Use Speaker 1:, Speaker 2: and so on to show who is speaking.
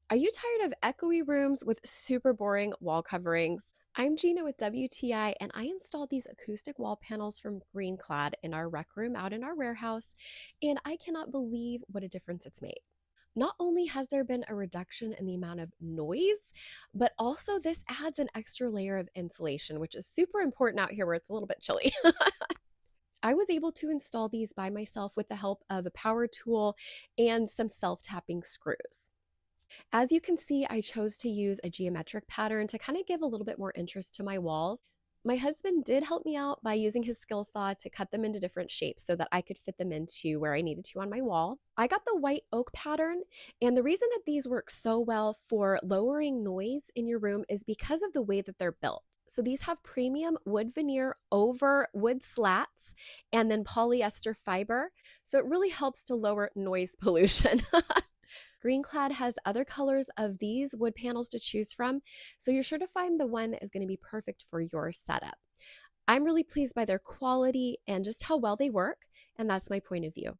Speaker 1: Are you tired of echoey rooms with super boring wall coverings? I'm Gina with WTI, and I installed these acoustic wall panels from GreenClad in our rec room out in our warehouse, and I cannot believe what a difference it's made. Not only has there been a reduction in the amount of noise, but also this adds an extra layer of insulation, which is super important out here where it's a little bit chilly. I was able to install these by myself with the help of a power tool and some self-tapping screws. As you can see, I chose to use a geometric pattern to kind of give a little bit more interest to my walls. My husband did help me out by using his skill saw to cut them into different shapes so that I could fit them into where I needed to on my wall. I got the white oak pattern, and the reason that these work so well for lowering noise in your room is because of the way that they're built. So these have premium wood veneer over wood slats and then polyester fiber. So it really helps to lower noise pollution. GreenClad has other colors of these wood panels to choose from, so you're sure to find the one that is going to be perfect for your setup. I'm really pleased by their quality and just how well they work, and that's my point of view.